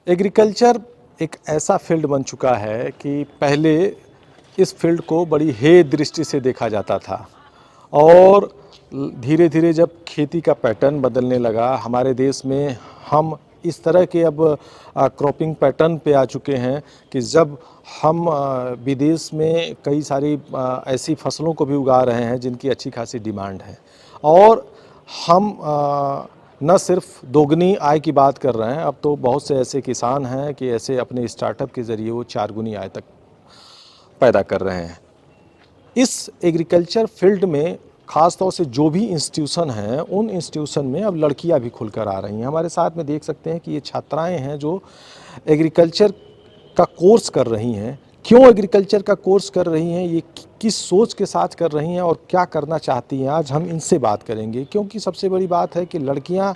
Agriculture एक ऐसा field बन चुका है कि पहले इस फील्ड को बड़ी हेय दृष्टि से देखा जाता था और धीरे धीरे जब खेती का पैटर्न बदलने लगा हमारे देश में, हम इस तरह के अब क्रॉपिंग पैटर्न पे आ चुके हैं कि जब हम विदेश में कई सारी ऐसी फसलों को भी उगा रहे हैं जिनकी अच्छी खासी डिमांड है और हम न सिर्फ दोगुनी आय की बात कर रहे हैं, अब तो बहुत से ऐसे किसान हैं कि ऐसे अपने स्टार्टअप के ज़रिए वो 4 गुनी आय तक पैदा कर रहे हैं। इस एग्रीकल्चर फील्ड में ख़ास तौर से जो भी इंस्टीट्यूशन हैं, उन इंस्टीट्यूशन में अब लड़कियां भी खुलकर आ रही हैं। हमारे साथ में देख सकते हैं कि ये छात्राएं हैं जो एग्रीकल्चर का कोर्स कर रही हैं। क्यों एग्रीकल्चर का कोर्स कर रही हैं, ये किस सोच के साथ कर रही हैं और क्या करना चाहती हैं, आज हम इनसे बात करेंगे। क्योंकि सबसे बड़ी बात है कि लड़कियां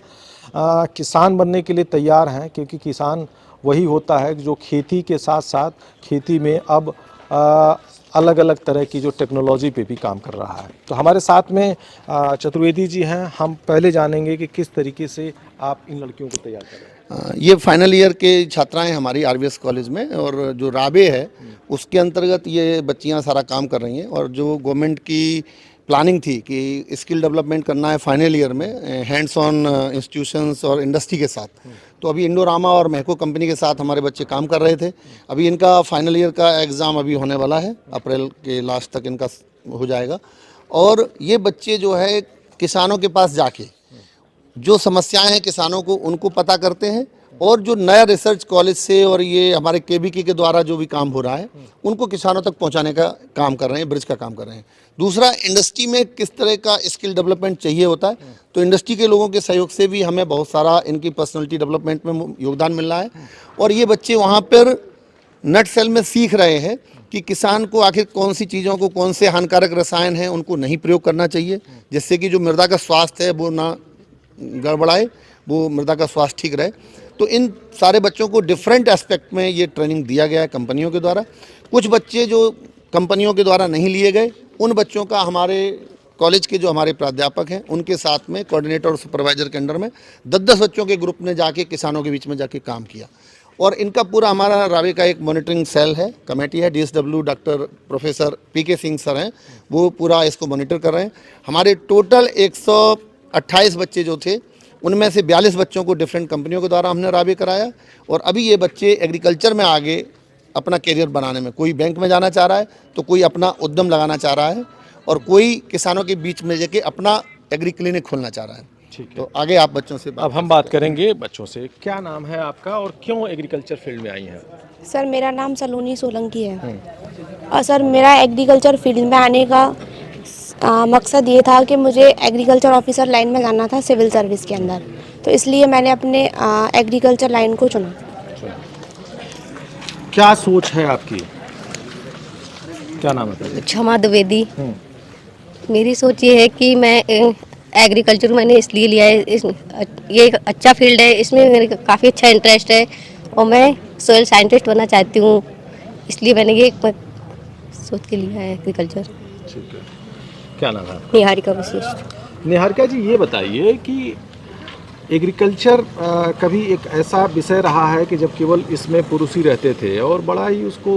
किसान बनने के लिए तैयार हैं, क्योंकि किसान वही होता है जो खेती के साथ साथ खेती में अब अलग अलग तरह की जो टेक्नोलॉजी पे भी काम कर रहा है। तो हमारे साथ में चतुर्वेदी जी हैं। हम पहले जानेंगे कि किस तरीके से आप इन लड़कियों को तैयार कर रहे हैं। ये फाइनल ईयर के छात्राएं हमारी आरवीएस कॉलेज में, और जो राबे है उसके अंतर्गत ये बच्चियां सारा काम कर रही हैं। और जो गवर्नमेंट की प्लानिंग थी कि स्किल डेवलपमेंट करना है फाइनल ईयर में हैंड्स ऑन इंस्टीट्यूशंस और इंडस्ट्री के साथ, तो अभी इंडोरामा और महको कंपनी के साथ हमारे बच्चे काम कर रहे थे। अभी इनका फाइनल ईयर का एग्ज़ाम अभी होने वाला है, अप्रैल के लास्ट तक इनका हो जाएगा। और ये बच्चे जो है किसानों के पास जाके जो समस्याएं हैं किसानों को उनको पता करते हैं, और जो नया रिसर्च कॉलेज से और ये हमारे केबीके के द्वारा जो भी काम हो रहा है उनको किसानों तक पहुंचाने का काम कर रहे हैं, ब्रिज का काम कर रहे हैं। दूसरा, इंडस्ट्री में किस तरह का स्किल डेवलपमेंट चाहिए होता है, तो इंडस्ट्री के लोगों के सहयोग से भी हमें बहुत सारा इनकी पर्सनैलिटी डेवलपमेंट में योगदान मिल रहा है। और ये बच्चे वहाँ पर नट सेल में सीख रहे हैं कि किसान को आखिर कौन सी चीज़ों को, कौन से हानिकारक रसायन हैं उनको नहीं प्रयोग करना चाहिए, जिससे कि जो मृदा का स्वास्थ्य है वो ना गड़बड़ाए, वो मृदा का स्वास्थ्य ठीक रहे। तो इन सारे बच्चों को डिफरेंट एस्पेक्ट में ये ट्रेनिंग दिया गया है कंपनियों के द्वारा। कुछ बच्चे जो कंपनियों के द्वारा नहीं लिए गए, उन बच्चों का हमारे कॉलेज के जो हमारे प्राध्यापक हैं उनके साथ में कोऑर्डिनेटर और सुपरवाइजर के अंडर में 10-10 बच्चों के ग्रुप ने जाके किसानों के बीच में जाके काम किया। और इनका पूरा हमारा रावे का एक मॉनिटरिंग सेल है, कमेटी है, DSW doctor professor PK Singh sir हैं, वो पूरा इसको मॉनिटर कर रहे हैं। हमारे टोटल 128 बच्चे जो थे उनमें से 42 बच्चों को डिफरेंट कंपनियों के द्वारा हमने राबे कराया। और अभी ये बच्चे एग्रीकल्चर में आगे अपना करियर बनाने में, कोई बैंक में जाना चाह रहा है, तो कोई अपना उद्यम लगाना चाह रहा है, और कोई किसानों के बीच में जाके अपना एग्री क्लिनिक खोलना चाह रहा है। ठीक है, तो आगे आप बच्चों से अब हम बात करेंगे बच्चों से। क्या नाम है आपका और क्यों एग्रीकल्चर फील्ड में आई हैं? सर, मेरा नाम सलोनी सोलंकी है। और सर, मेरा एग्रीकल्चर फील्ड में आने का मकसद ये था कि मुझे एग्रीकल्चर ऑफिसर लाइन में जाना था सिविल सर्विस के अंदर, तो इसलिए मैंने अपने एग्रीकल्चर लाइन को चुना। क्या सोच है आपकी? क्या नाम है? क्षमा द्विवेदी। मेरी सोच ये है कि मैं एग्रीकल्चर मैंने इसलिए लिया है, ये एक अच्छा फील्ड है, इसमें मेरे काफ़ी अच्छा इंटरेस्ट है और मैं सोयल साइंटिस्ट बनना चाहती हूँ, इसलिए मैंने ये सोच के लिया है एग्रीकल्चर। ठीक है, क्या नाम है आपका? निहारिका वशिष्ठ। निहारिका जी, ये बताइए कि एग्रीकल्चर कभी एक ऐसा विषय रहा है कि जब केवल इसमें पुरुष ही रहते थे और बड़ा ही उसको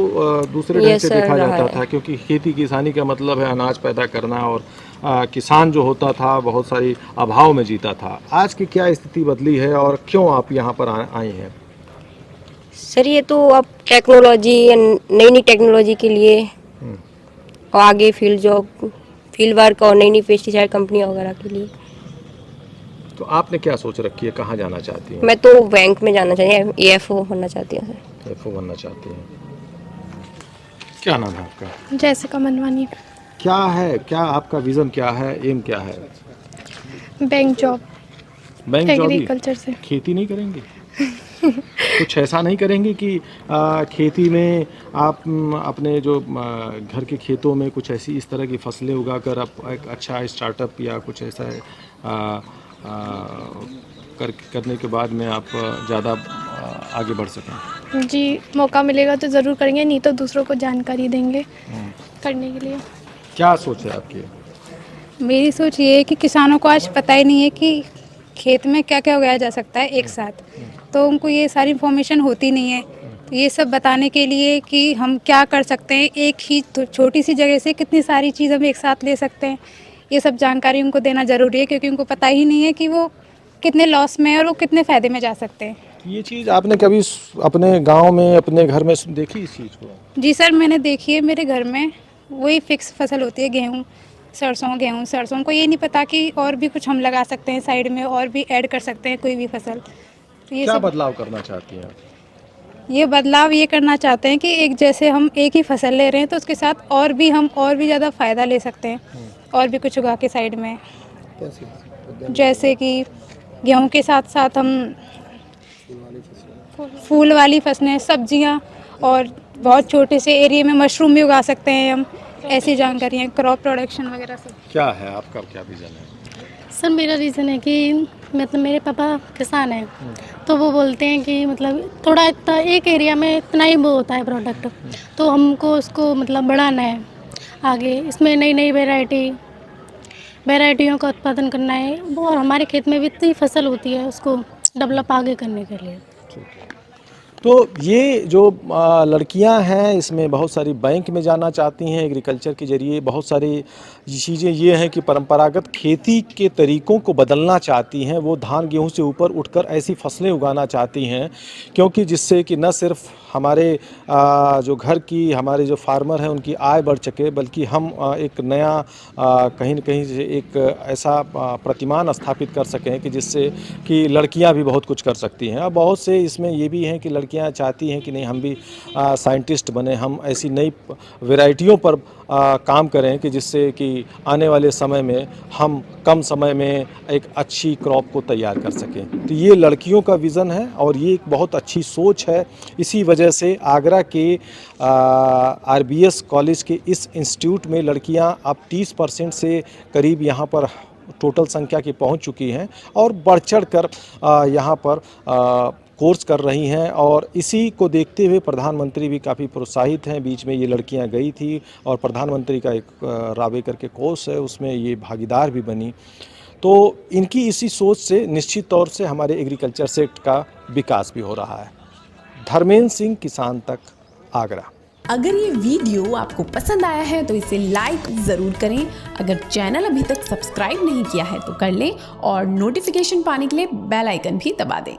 दूसरे ढंग से देखा जाता था, क्योंकि खेती किसानी का मतलब है अनाज पैदा करना, और किसान जो होता था बहुत सारी अभाव में जीता था। आज की क्या स्थिति बदली है और क्यों आप यहाँ पर आई हैं? सर, ये तो अब टेक्नोलॉजी, नई नई टेक्नोलॉजी के लिए और आगे फील्ड वर्क और नई नई पेस्टिसाइड कंपनी वगैरह के लिए। तो आपने क्या सोच रखी है, कहाँ जाना चाहती हैं? मैं तो बैंक में जाना चाहती हूँ, AFO बनना चाहती हूँ सर। AFO बनना चाहती हैं। क्या नाम है आपका? जैसिका मनवानी। क्या है, क्या आपका विज़न क्या है, एम क्या है? Bank job. Bank job? Agriculture से खेती नहीं करेंगे? कुछ ऐसा नहीं करेंगे कि खेती में आप अपने जो घर के खेतों में कुछ ऐसी इस तरह की फसलें उगाकर आप एक अच्छा स्टार्टअप या कुछ ऐसा करने के बाद में आप ज़्यादा आगे बढ़ सकें? जी, मौका मिलेगा तो ज़रूर करेंगे, नहीं तो दूसरों को जानकारी देंगे करने के लिए। क्या सोच है आपकी? मेरी सोच ये है कि किसानों को आज पता ही नहीं है कि खेत में क्या क्या उगाया जा सकता है एक साथ। तो उनको ये सारी इन्फॉर्मेशन होती नहीं है। तो ये सब बताने के लिए कि हम क्या कर सकते हैं, एक ही छोटी सी जगह से कितनी सारी चीज़ हम एक साथ ले सकते हैं, ये सब जानकारी उनको देना ज़रूरी है, क्योंकि उनको पता ही नहीं है कि वो कितने लॉस में और वो कितने फ़ायदे में जा सकते हैं। ये चीज़ आपने कभी अपने गांव में, अपने घर में देखी इस चीज़ को? जी सर, मैंने देखी है। मेरे घर में वही फिक्स फसल होती है, गेहूँ सरसों। उनको ये नहीं पता कि और भी कुछ हम लगा सकते हैं साइड में, और भी ऐड कर सकते हैं कोई भी फसल। तो ये क्या सब बदलाव करना चाहती हैं आप? ये बदलाव ये करना चाहते हैं कि एक जैसे हम एक ही फसल ले रहे हैं तो उसके साथ और भी हम और भी ज़्यादा फ़ायदा ले सकते हैं, और भी कुछ उगा के साइड में। जैसे कि गेहूं के साथ साथ हम फूल वाली फसलें, सब्जियां, और बहुत छोटे से एरिया में मशरूम भी उगा सकते हैं हम। ऐसी जानकारियाँ, क्रॉप प्रोडक्शन वगैरह सब। क्या है आपका, क्या विजन है? सर मेरा रीज़न है कि मतलब मेरे पापा किसान हैं, तो वो बोलते हैं कि मतलब थोड़ा इतना एक एरिया में इतना ही वो होता है प्रोडक्ट, तो हमको उसको मतलब बढ़ाना है आगे, इसमें नई नई वैरायटियों का उत्पादन करना है, वो और हमारे खेत में भी इतनी फसल होती है उसको डेवलप आगे करने के लिए। तो ये जो लड़कियां हैं, इसमें बहुत सारी बैंक में जाना चाहती हैं, एग्रीकल्चर के ज़रिए बहुत सारी चीज़ें ये हैं कि परंपरागत खेती के तरीक़ों को बदलना चाहती हैं। वो धान गेहूं से ऊपर उठकर ऐसी फसलें उगाना चाहती हैं, क्योंकि जिससे कि न सिर्फ हमारे जो घर की, हमारे जो फार्मर हैं उनकी आय बढ़ सके, बल्कि हम एक नया कहीं न कहीं से एक ऐसा प्रतिमान स्थापित कर सकें कि जिससे कि लड़कियां भी बहुत कुछ कर सकती हैं। और बहुत से इसमें ये भी हैं कि लड़कियां चाहती हैं कि नहीं, हम भी साइंटिस्ट बने, हम ऐसी नई वैरायटियों पर काम करें कि जिससे कि आने वाले समय में हम कम समय में एक अच्छी क्रॉप को तैयार कर सकें। तो ये लड़कियों का विज़न है और ये एक बहुत अच्छी सोच है। इसी वजह से आगरा के आरबीएस कॉलेज के इस इंस्टीट्यूट में लड़कियां अब 30% से करीब यहाँ पर टोटल संख्या की पहुँच चुकी हैं और बढ़ चढ़ कर यहाँ पर कोर्स कर रही हैं। और इसी को देखते हुए प्रधानमंत्री भी काफ़ी प्रोत्साहित हैं। बीच में ये लड़कियां गई थी और प्रधानमंत्री का एक राबे करके कोर्स है, उसमें ये भागीदार भी बनी। तो इनकी इसी सोच से निश्चित तौर से हमारे एग्रीकल्चर सेक्टर का विकास भी हो रहा है। धर्मेंद्र सिंह, किसान तक, आगरा। अगर ये वीडियो आपको पसंद आया है तो इसे लाइक ज़रूर करें। अगर चैनल अभी तक सब्सक्राइब नहीं किया है तो कर लें और नोटिफिकेशन पाने के लिए बेल आइकन भी दबा दें।